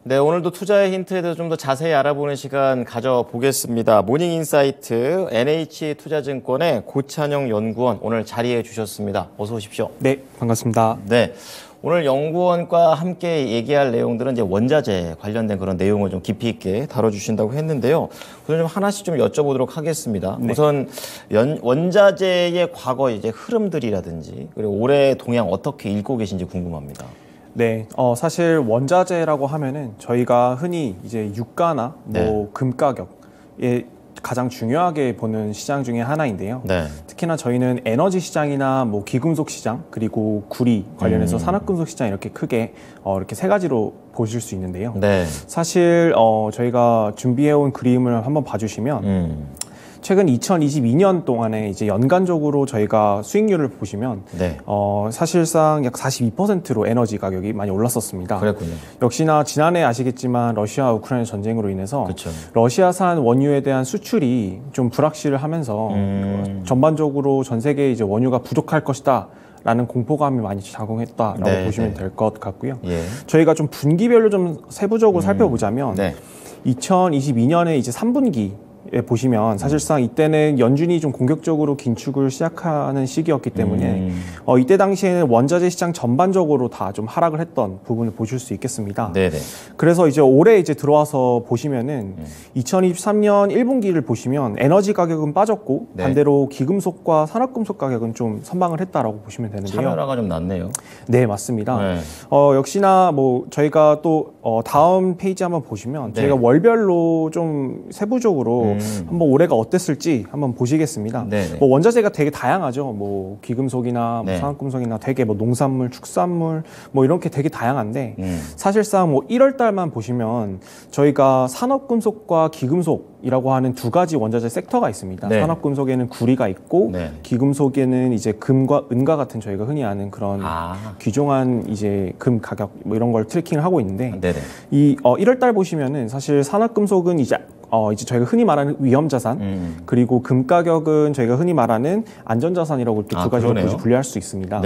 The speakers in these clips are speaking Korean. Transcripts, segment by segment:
네, 오늘도 투자의 힌트에 대해서 좀 더 자세히 알아보는 시간 가져보겠습니다. 모닝인사이트 NH투자증권의 고찬영 연구원 오늘 자리해 주셨습니다. 어서 오십시오. 네, 반갑습니다. 네, 오늘 연구원과 함께 얘기할 내용들은 이제 원자재 관련된 그런 내용을 좀 깊이 있게 다뤄주신다고 했는데요. 우선 좀 하나씩 좀 여쭤보도록 하겠습니다. 네. 우선 원자재의 과거 이제 흐름들이라든지 그리고 올해 동향 어떻게 읽고 계신지 궁금합니다. 네, 사실 원자재라고 하면은 저희가 흔히 이제 유가나 뭐 금 가격에 가장 중요하게 보는 시장 중에 하나인데요. 네. 특히나 저희는 에너지 시장이나 뭐 귀금속 시장 그리고 구리 관련해서 산업금속 시장 이렇게 크게 이렇게 세 가지로 보실 수 있는데요. 네. 사실 저희가 준비해온 그림을 한번 봐주시면. 최근 2022년 동안에 이제 연간적으로 저희가 수익률을 보시면 사실상 약 42%로 에너지 가격이 많이 올랐었습니다. 그랬군요. 역시나 지난해 아시겠지만 러시아 우크라이나 전쟁으로 인해서 러시아산 원유에 대한 수출이 좀 불확실을 하면서 전반적으로 전 세계에 이제 원유가 부족할 것이다. 라는 공포감이 많이 작용했다라고 보시면 될 것 같고요. 저희가 좀 분기별로 좀 세부적으로 살펴보자면 2022년에 이제 3분기 보시면 사실상 이때는 연준이 좀 공격적으로 긴축을 시작하는 시기였기 때문에 이때 당시에는 원자재 시장 전반적으로 다 좀 하락을 했던 부분을 보실 수 있겠습니다. 네네. 그래서 이제 올해 이제 들어와서 보시면은 2023년 1분기를 보시면 에너지 가격은 빠졌고 반대로 귀금속과 산업금속 가격은 좀 선방을 했다라고 보시면 되는데요. 차별화가 좀 났네요. 네, 맞습니다. 역시나 뭐 저희가 또 다음 페이지 한번 보시면 저희가 월별로 좀 세부적으로 한번 올해가 어땠을지 한번 보시겠습니다. 뭐 원자재가 되게 다양하죠. 뭐 귀금속이나 뭐 산업금속이나 되게 뭐 농산물, 축산물 뭐 이렇게 되게 다양한데 사실상 뭐 1월 달만 보시면 저희가 산업금속과 귀금속이라고 하는 두 가지 원자재 섹터가 있습니다. 산업금속에는 구리가 있고 귀금속에는 이제 금과 은과 같은 저희가 흔히 아는 그런 귀중한 이제 금 가격 뭐 이런 걸 트래킹을 하고 있는데 이 1월 달 보시면은 사실 산업금속은 이제 저희가 흔히 말하는 위험자산 그리고 금 가격은 저희가 흔히 말하는 안전자산이라고 이렇게 두 가지로 분류할 수 있습니다.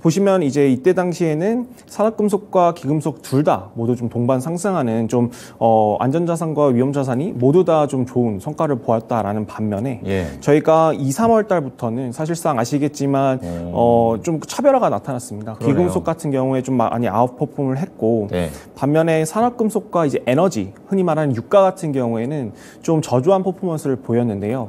보시면 이제 이때 당시에는 산업금속과 귀금속 둘 다 모두 좀 동반 상승하는 좀 안전자산과 위험자산이 모두 다 좀 좋은 성과를 보였다라는 반면에 저희가 2, 3월 달부터는 사실상 아시겠지만 좀 차별화가 나타났습니다. 귀금속 같은 경우에 좀 많이 아웃퍼폼을 했고 반면에 산업금속과 이제 에너지 흔히 말하는 유가 같은 경우에는 좀 저조한 퍼포먼스를 보였는데요.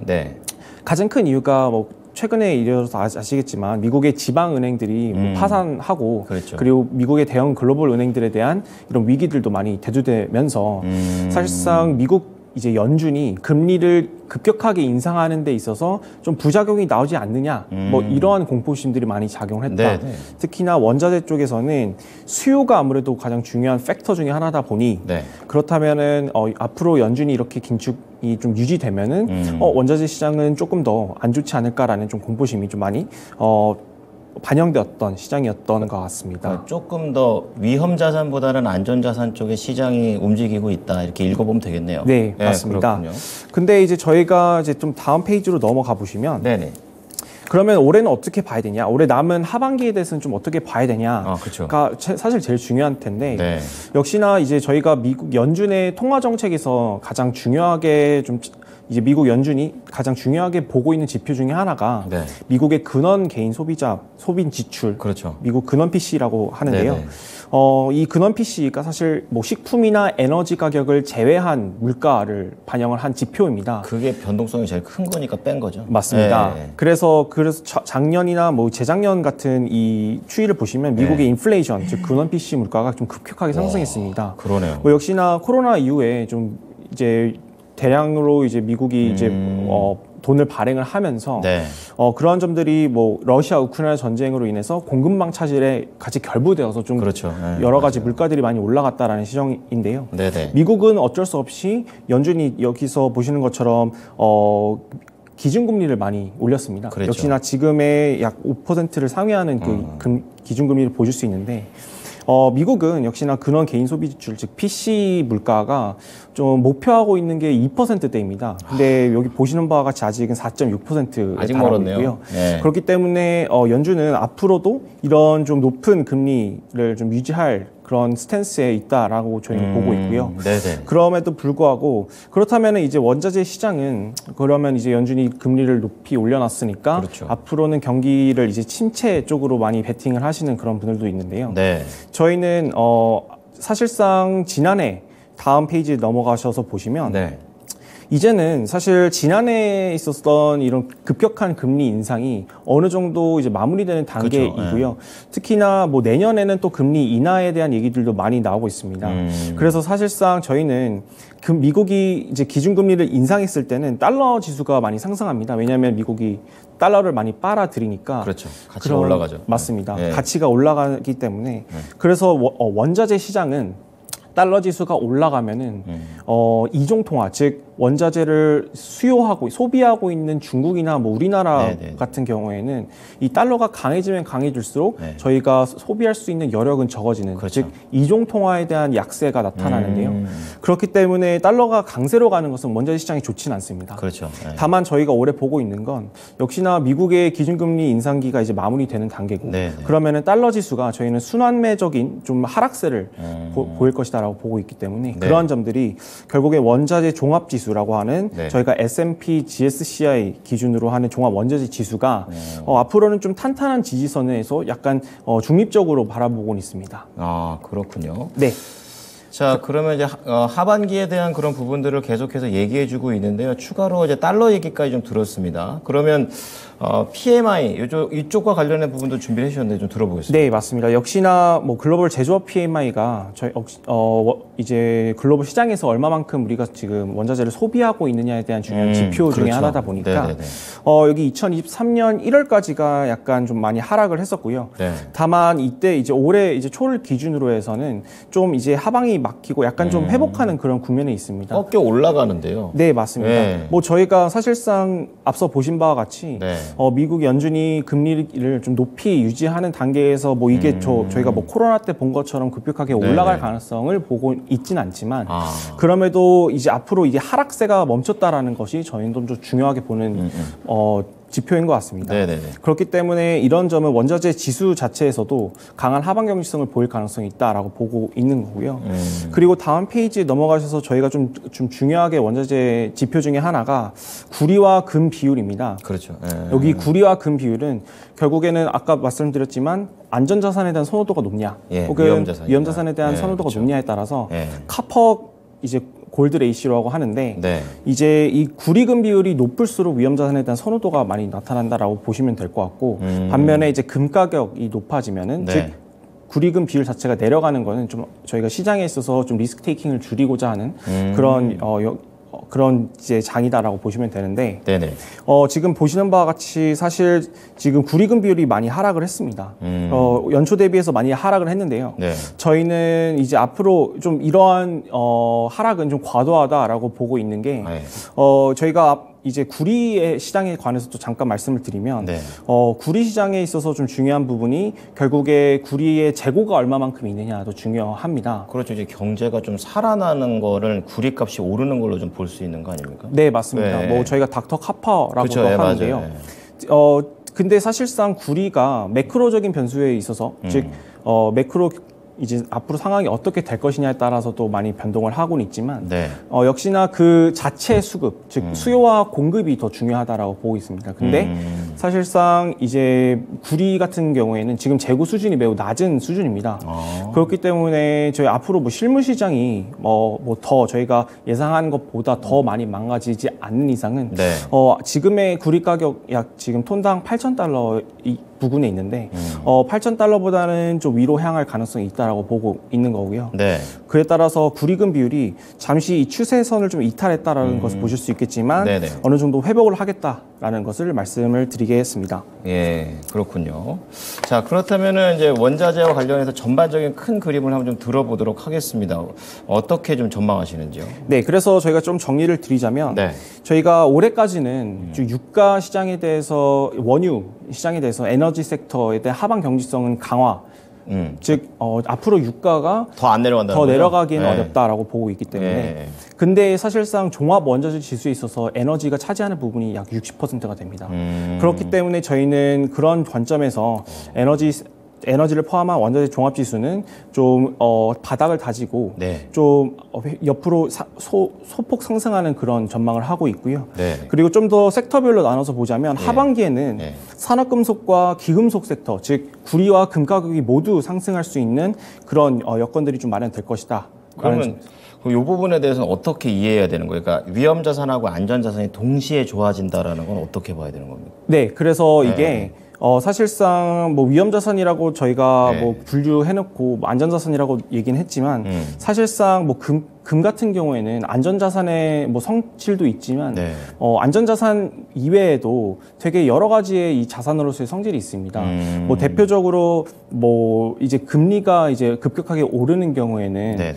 가장 큰 이유가 뭐 최근에 이어서 아시겠지만 미국의 지방은행들이 뭐 파산하고 그리고 미국의 대형 글로벌 은행들에 대한 이런 위기들도 많이 대두되면서 사실상 미국 이제 연준이 금리를 급격하게 인상하는 데 있어서 좀 부작용이 나오지 않느냐 뭐 이러한 공포심들이 많이 작용을 했다. 특히나 원자재 쪽에서는 수요가 아무래도 가장 중요한 팩터 중에 하나다 보니 그렇다면은 앞으로 연준이 이렇게 긴축이 좀 유지되면은 원자재 시장은 조금 더 안 좋지 않을까라는 좀 공포심이 좀 많이 반영되었던 시장이었던 것 같습니다. 조금 더 위험자산보다는 안전자산 쪽에 시장이 움직이고 있다 이렇게 읽어보면 되겠네요. 네, 맞습니다. 그렇군요. 근데 이제 저희가 이제 좀 다음 페이지로 넘어가 보시면 그러면 올해는 어떻게 봐야 되냐? 올해 남은 하반기에 대해서는 좀 어떻게 봐야 되냐가 사실 제일 중요한 텐데 역시나 이제 저희가 미국 연준의 통화 정책에서 가장 중요하게 좀 이제 미국 연준이 가장 중요하게 보고 있는 지표 중에 하나가 미국의 근원 개인 소비자 소비 지출, 미국 근원 PC라고 하는데요. 이 근원 PC가 사실 뭐 식품이나 에너지 가격을 제외한 물가를 반영을 한 지표입니다. 그게 변동성이 제일 큰 거니까 뺀 거죠. 맞습니다. 그래서 작년이나 뭐 재작년 같은 이 추이를 보시면 미국의 인플레이션, 즉 근원 PC 물가가 좀 급격하게 상승했습니다. 그러네요. 뭐 역시나 코로나 이후에 좀 이제 대량으로 이제 미국이 이제 돈을 발행을 하면서 그러한 점들이 뭐 러시아 우크라이나 전쟁으로 인해서 공급망 차질에 같이 결부되어서 좀 여러 가지 물가들이 많이 올라갔다라는 시정인데요. 미국은 어쩔 수 없이 연준이 여기서 보시는 것처럼 기준금리를 많이 올렸습니다. 역시나 지금의 약 5%를 상회하는 그 기준금리를 보실 수 있는데 미국은 역시나 근원 개인 소비 지출, 즉 PC 물가가 좀 목표하고 있는 게 2%대입니다. 근데 여기 보시는 바와 같이 아직은 4.6%에 아직 달하고 멀었네요. 있고요. 그렇기 때문에 연준은 앞으로도 이런 좀 높은 금리를 좀 유지할 그런 스탠스에 있다라고 저희는 보고 있고요. 네네. 그럼에도 불구하고 그렇다면 이제 원자재 시장은 그러면 이제 연준이 금리를 높이 올려놨으니까 그렇죠. 앞으로는 경기를 이제 침체 쪽으로 많이 베팅을 하시는 그런 분들도 있는데요. 네. 저희는 사실상 지난해 다음 페이지 넘어가셔서 보시면 네. 이제는 사실 지난해에 있었던 이런 급격한 금리 인상이 어느 정도 이제 마무리되는 단계이고요. 그렇죠. 특히나 뭐 내년에는 또 금리 인하에 대한 얘기들도 많이 나오고 있습니다. 그래서 사실상 저희는 미국이 이제 기준금리를 인상했을 때는 달러 지수가 많이 상승합니다. 왜냐하면 미국이 달러를 많이 빨아들이니까. 그렇죠. 가치가 올라가죠. 맞습니다. 네. 가치가 올라가기 때문에 그래서 원자재 시장은 달러 지수가 올라가면은 이종 통화, 즉 원자재를 수요하고 소비하고 있는 중국이나 뭐 우리나라 네네. 같은 경우에는 이 달러가 강해지면 강해질수록 네. 저희가 소비할 수 있는 여력은 적어지는, 그렇죠. 즉 이종 통화에 대한 약세가 나타나는데요. 그렇기 때문에 달러가 강세로 가는 것은 원자재 시장이 좋지는 않습니다. 그렇죠. 네. 다만 저희가 올해 보고 있는 건 역시나 미국의 기준금리 인상기가 이제 마무리되는 단계고, 네네. 그러면은 달러 지수가 저희는 순환매적인 좀 하락세를 보일 것이다라고 보고 있기 때문에 네. 그러한 점들이 결국에 원자재 종합지수라고 하는 네. 저희가 S&P GSCI 기준으로 하는 종합 원자재 지수가 앞으로는 좀 탄탄한 지지선에서 약간 중립적으로 바라보고 있습니다. 아, 그렇군요. 네. 자, 그러면 이제 하반기에 대한 그런 부분들을 계속해서 얘기해주고 있는데요. 추가로 이제 달러 얘기까지 좀 들었습니다. 그러면 PMI 이쪽과 관련된 부분도 준비해 주셨는데 좀 들어보겠습니다. 네, 맞습니다. 역시나 뭐 글로벌 제조업 PMI가 저희 이제 글로벌 시장에서 얼마만큼 우리가 지금 원자재를 소비하고 있느냐에 대한 중요한 지표 중에 그렇죠. 하나다 보니까 네네네. 여기 2023년 1월까지가 약간 좀 많이 하락을 했었고요. 네. 다만 이때 이제 올해 이제 초를 기준으로 해서는 좀 이제 하방이 막히고 약간 좀 회복하는 그런 국면에 있습니다. 꽤 올라가는데요. 네, 맞습니다. 네. 뭐 저희가 사실상 앞서 보신 바와 같이 네. 미국 연준이 금리를 좀 높이 유지하는 단계에서 뭐 이게 저희가 뭐 코로나 때 본 것처럼 급격하게 올라갈 가능성을 보고 있지는 않지만 그럼에도 이제 앞으로 이게 하락세가 멈췄다라는 것이 저희는 좀 중요하게 보는 지표인 것 같습니다. 네네네. 그렇기 때문에 이런 점은 원자재 지수 자체에서도 강한 하방 경직성을 보일 가능성이 있다라고 보고 있는 거고요. 그리고 다음 페이지에 넘어가셔서 저희가 좀 중요하게 원자재 지표 중에 하나가 구리와 금 비율입니다. 그렇죠. 여기 구리와 금 비율은 결국에는 아까 말씀드렸지만 안전자산에 대한 선호도가 높냐, 예, 혹은 위험자산에 대한 예, 선호도가 그렇죠. 높냐에 따라서 예. 카퍼 이제 골드 레이시오라고 하는데 네. 이제 이 구리금 비율이 높을수록 위험자산에 대한 선호도가 많이 나타난다라고 보시면 될 것 같고 반면에 이제 금 가격이 높아지면은 네. 즉 구리금 비율 자체가 내려가는 거는 좀 저희가 시장에 있어서 좀 리스크 테이킹을 줄이고자 하는 그런 이제 장이다라고 보시면 되는데 네네. 지금 보시는 바와 같이 사실 지금 구리금 비율이 많이 하락을 했습니다. 연초 대비해서 많이 하락을 했는데요. 네. 저희는 이제 앞으로 좀 이러한 하락은 좀 과도하다라고 보고 있는 게 네. 저희가 이제 구리의 시장에 관해서도 잠깐 말씀을 드리면 네. 구리 시장에 있어서 좀 중요한 부분이 결국에 구리의 재고가 얼마만큼 있느냐도 중요합니다. 그렇죠. 이제 경제가 좀 살아나는 거를 구리값이 오르는 걸로 좀 볼 수 있는 거 아닙니까? 네, 맞습니다. 네. 뭐 저희가 닥터 카퍼라고도 그렇죠. 네, 하는데요. 맞아요. 근데 사실상 구리가 매크로적인 변수에 있어서 즉 매크로 이제 앞으로 상황이 어떻게 될 것이냐에 따라서도 많이 변동을 하고는 있지만 네. 역시나 그 자체 수급, 즉 수요와 공급이 더 중요하다라고 보고 있습니다. 근데 사실상 이제 구리 같은 경우에는 지금 재고 수준이 매우 낮은 수준입니다. 그렇기 때문에 저희 앞으로 뭐 실물 시장이 뭐 더 저희가 예상한 것보다 더 많이 망가지지 않는 이상은 네. 지금의 구리 가격 약 지금 톤당 8,000달러 부근에 있는데 8,000달러보다는 좀 위로 향할 가능성이 있다라고 보고 있는 거고요. 네. 그에 따라서 구리금 비율이 잠시 이 추세선을 좀 이탈했다라는 것을 보실 수 있겠지만 네네. 어느 정도 회복을 하겠다라는 것을 말씀을 드리겠습니다. 예, 그렇군요. 자, 그렇다면은 이제 원자재와 관련해서 전반적인 큰 그림을 한번 좀 들어보도록 하겠습니다. 어떻게 좀 전망하시는지요? 네, 그래서 저희가 좀 정리를 드리자면 네. 저희가 올해까지는 유가 시장에 대해서 원유 시장에 대해서 에너지 섹터에 대한 하방 경직성은 강화. 즉 앞으로 유가가 더 안 내려간다는 더 거죠? 내려가기는 네. 어렵다라고 보고 있기 때문에 네. 근데 사실상 종합 원자재 지수에 있어서 에너지가 차지하는 부분이 약 60%가 됩니다. 그렇기 때문에 저희는 그런 관점에서 에너지 에너지를 포함한 원자재 종합지수는 좀 바닥을 다지고 네. 좀 옆으로 소폭 상승하는 그런 전망을 하고 있고요. 네. 그리고 좀 더 섹터별로 나눠서 보자면 네. 하반기에는 네. 산업금속과 기금속 섹터, 즉 구리와 금 가격이 모두 상승할 수 있는 그런 여건들이 좀 마련될 것이다. 그러면 이 부분에 대해서는 어떻게 이해해야 되는 거예요? 그러니까 위험 자산하고 안전 자산이 동시에 좋아진다라는 건 어떻게 봐야 되는 겁니까? 네, 그래서 이게 사실상 뭐 위험 자산이라고 저희가 네. 뭐 분류해놓고 뭐 안전 자산이라고 얘기는 했지만 사실상 뭐 금 같은 경우에는 안전 자산의 뭐 성질도 있지만 네. 안전 자산 이외에도 되게 여러 가지의 이 자산으로서의 성질이 있습니다. 뭐 대표적으로 뭐 이제 금리가 이제 급격하게 오르는 경우에는 네네.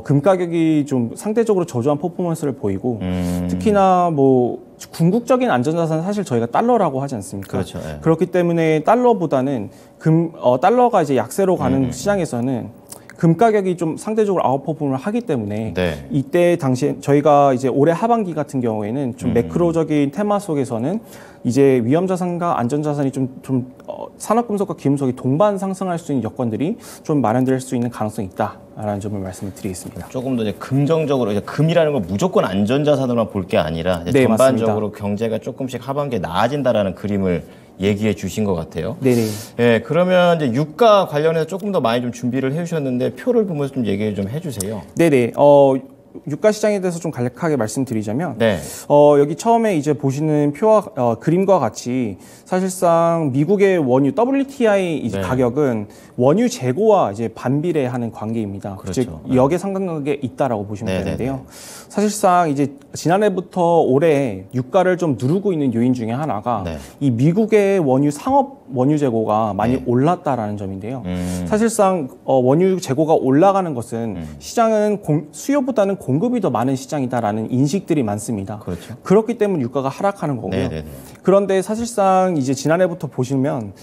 금 가격이 좀 상대적으로 저조한 퍼포먼스를 보이고 특히나 뭐 궁극적인 안전자산은 사실 저희가 달러라고 하지 않습니까? 그렇죠. 예. 그렇기 때문에 달러보다는 달러가 이제 약세로 가는 시장에서는 금 가격이 좀 상대적으로 아웃퍼폼을 하기 때문에 네. 이때 당시에 저희가 이제 올해 하반기 같은 경우에는 좀 매크로적인 테마 속에서는 이제 위험자산과 안전자산이 좀 산업금속과 기금속이 동반 상승할 수 있는 여건들이 좀 마련될 수 있는 가능성이 있다라는 점을 말씀을 드리겠습니다. 조금 더 이제 긍정적으로 이제 금이라는 건 무조건 안전자산으로만 볼 게 아니라 이제 네, 전반적으로 맞습니다. 경제가 조금씩 하반기에 나아진다라는 그림을 얘기해 주신 것 같아요. 네네. 예, 그러면 이제 유가 관련해서 조금 더 많이 좀 준비를 해주셨는데 표를 보면서 좀 얘기 좀 해주세요. 네네. 유가 시장에 대해서 좀 간략하게 말씀드리자면, 네. 여기 처음에 이제 보시는 표와 그림과 같이 사실상 미국의 원유 WTI 이제 네. 가격은 원유 재고와 이제 반비례하는 관계입니다. 그렇죠. 즉 역의 상관관계에 있다라고 보시면 네, 되는데요. 네, 네. 사실상 이제 지난해부터 올해 유가를 좀 누르고 있는 요인 중에 하나가 네. 이 미국의 상업 원유 재고가 많이 네. 올랐다라는 점인데요. 사실상 원유 재고가 올라가는 것은 시장은 수요보다는 공급이 더 많은 시장이다라는 인식들이 많습니다. 그렇죠. 그렇기 때문에 유가가 하락하는 거고요. 네네네. 그런데 사실상 이제 지난해부터 보시면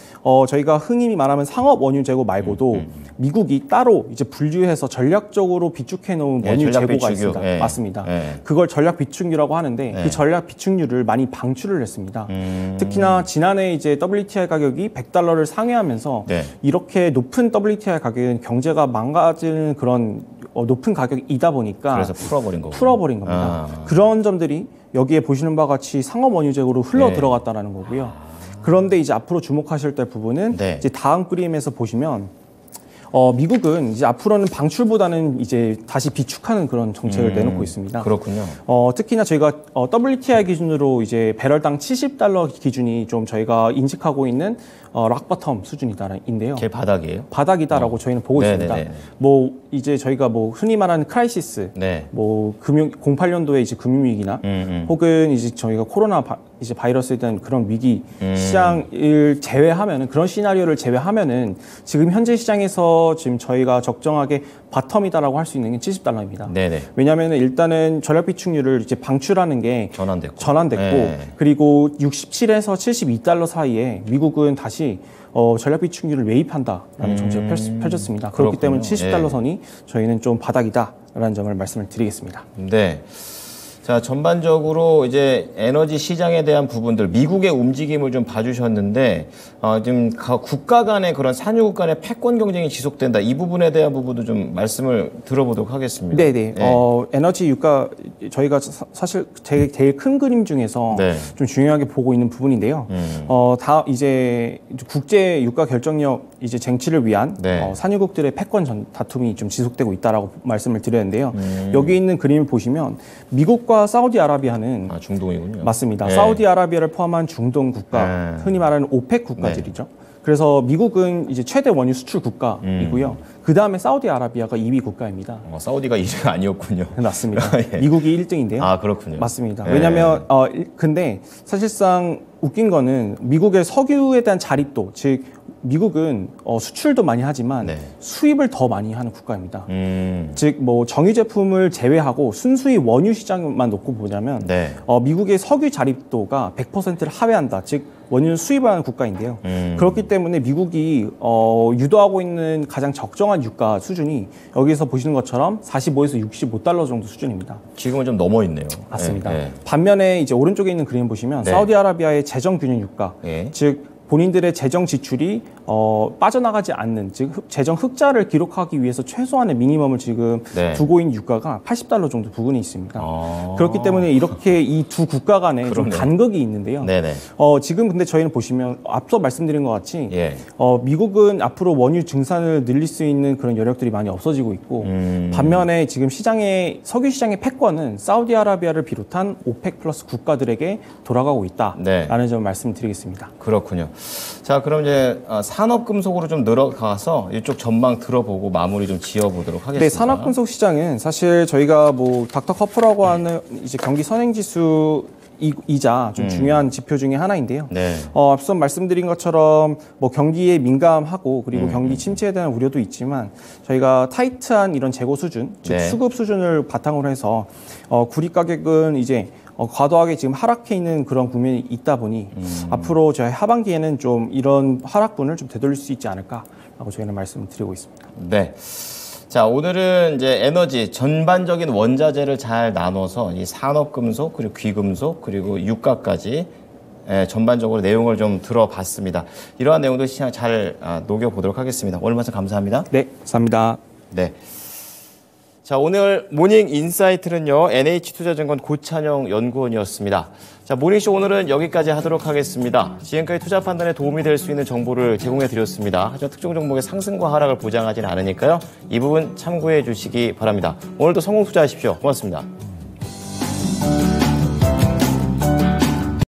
저희가 흔히 말하면 상업 원유 재고 말고도 미국이 따로 이제 분류해서 전략적으로 비축해 놓은 네, 원유 전략 재고가 비축유. 있습니다. 네. 맞습니다. 네. 그걸 전략 비축유라고 하는데 네. 그 전략 비축유를 많이 방출을 했습니다. 특히나 지난해 이제 WTI 가격이 $100를 상회하면서 네. 이렇게 높은 WTI 가격은 경제가 망가지는 그런 높은 가격이다 보니까 그래서 풀어버린 거고. 풀어버린 겁니다. 그런 점들이 여기에 보시는 바와 같이 상업 원유 재고로 흘러 네. 들어갔다는 거고요. 그런데 이제 앞으로 주목하실 때 부분은 네. 이제 다음 그림에서 보시면 미국은 이제 앞으로는 방출보다는 이제 다시 비축하는 그런 정책을 내놓고 있습니다. 그렇군요. 특히나 저희가 WTI 기준으로 이제 배럴당 $70 기준이 좀 저희가 인식하고 있는 락버텀 수준이다인데요. 제일 바닥이에요? 바닥이다라고 저희는 보고 있습니다. 네네네. 뭐 이제 저희가 뭐 흔히 말하는 크라이시스, 네. 뭐 08년도에 이제 금융위기나 혹은 이제 저희가 코로나 이제 바이러스에 대한 그런 위기 시장을 제외하면은 그런 시나리오를 제외하면은 지금 현재 시장에서 지금 저희가 적정하게 바텀이다라고 할 수 있는 게 $70입니다. 네네. 왜냐하면 일단은 전략 비축률을 이제 방출하는 게 전환됐고. 전환됐고 네. 그리고 67에서 $72 사이에 미국은 다시 전략 비축률을 매입한다라는 정책을 펼쳤습니다. 그렇기 때문에 $70 선이 저희는 좀 바닥이다라는 점을 말씀을 드리겠습니다. 네. 자, 전반적으로 이제 에너지 시장에 대한 부분들, 미국의 움직임을 좀 봐주셨는데, 지금 국가 간의 그런 산유국 간의 패권 경쟁이 지속된다. 이 부분에 대한 부분도 좀 말씀을 들어보도록 하겠습니다. 네네. 에너지 유가, 저희가 사실 제일 큰 그림 중에서 네. 좀 중요하게 보고 있는 부분인데요. 이제 국제 유가 결정력 이제 쟁취를 위한 네. 산유국들의 패권 다툼이 좀 지속되고 있다라고 말씀을 드렸는데요. 여기 있는 그림을 보시면 미국과 사우디아라비아는 중동이군요. 맞습니다. 네. 사우디아라비아를 포함한 중동 국가, 흔히 말하는 오펙 국가들이죠. 그래서 미국은 이제 최대 원유 수출 국가이고요. 그 다음에 사우디아라비아가 2위 국가입니다. 사우디가 1위가 아니었군요. 맞습니다. 예. 미국이 1등인데요. 아, 그렇군요. 맞습니다. 예. 왜냐하면 근데 사실상 웃긴 거는 미국의 석유에 대한 자립도, 즉 미국은 수출도 많이 하지만 네. 수입을 더 많이 하는 국가입니다. 즉 뭐 정유 제품을 제외하고 순수히 원유 시장만 놓고 보자면 네. 미국의 석유 자립도가 100%를 하회한다. 즉 원유를 수입하는 국가인데요. 그렇기 때문에 미국이 유도하고 있는 가장 적정한 유가 수준이 여기서 보시는 것처럼 45에서 $65 정도 수준입니다. 지금은 좀 넘어 있네요. 맞습니다. 예, 예. 반면에 이제 오른쪽에 있는 그림 보시면 네. 사우디아라비아의 재정 균형 유가, 예. 즉 본인들의 재정 지출이 빠져나가지 않는, 즉 재정 흑자를 기록하기 위해서 최소한의 미니멈을 지금 네. 두고 있는 유가가 $80 정도 부근에 있습니다. 그렇기 때문에 이렇게 이 두 국가 간에 좀 간극이 있는데요. 네네. 지금 근데 저희는 보시면 앞서 말씀드린 것 같이 예. 미국은 앞으로 원유 증산을 늘릴 수 있는 그런 여력들이 많이 없어지고 있고 반면에 지금 석유 시장의 패권은 사우디아라비아를 비롯한 오펙 플러스 국가들에게 돌아가고 있다라는 점을 말씀드리겠습니다. 그렇군요. 자, 그럼 이제 산업금속으로 좀 늘어가서 이쪽 전망 들어보고 마무리 좀 지어보도록 하겠습니다. 네, 산업금속 시장은 사실 저희가 뭐 닥터 커프라고 하는 이제 경기 선행지수 이자 좀 중요한 지표 중에 하나인데요. 네. 앞서 말씀드린 것처럼 뭐 경기에 민감하고 그리고 경기 침체에 대한 우려도 있지만 저희가 타이트한 이런 재고 수준, 즉 수급 수준을 바탕으로 해서 구리 가격은 이제 과도하게 지금 하락해 있는 그런 국면이 있다 보니 앞으로 저희 하반기에는 좀 이런 하락분을 좀 되돌릴 수 있지 않을까라고 저희는 말씀을 드리고 있습니다. 네. 자, 오늘은 이제 에너지 전반적인 원자재를 잘 나눠서 이 산업금속 그리고 귀금속 그리고 유가까지 전반적으로 내용을 좀 들어봤습니다. 이러한 내용도 시장 잘 녹여보도록 하겠습니다. 오늘 말씀 감사합니다. 네, 감사합니다. 네. 자, 오늘 모닝 인사이트는요, NH투자증권 고찬영 연구원이었습니다. 자, 모닝쇼 오늘은 여기까지 하도록 하겠습니다. 지금까지 투자 판단에 도움이 될 수 있는 정보를 제공해 드렸습니다. 하지만 특정 종목의 상승과 하락을 보장하지는 않으니까요. 이 부분 참고해 주시기 바랍니다. 오늘도 성공 투자하십시오. 고맙습니다.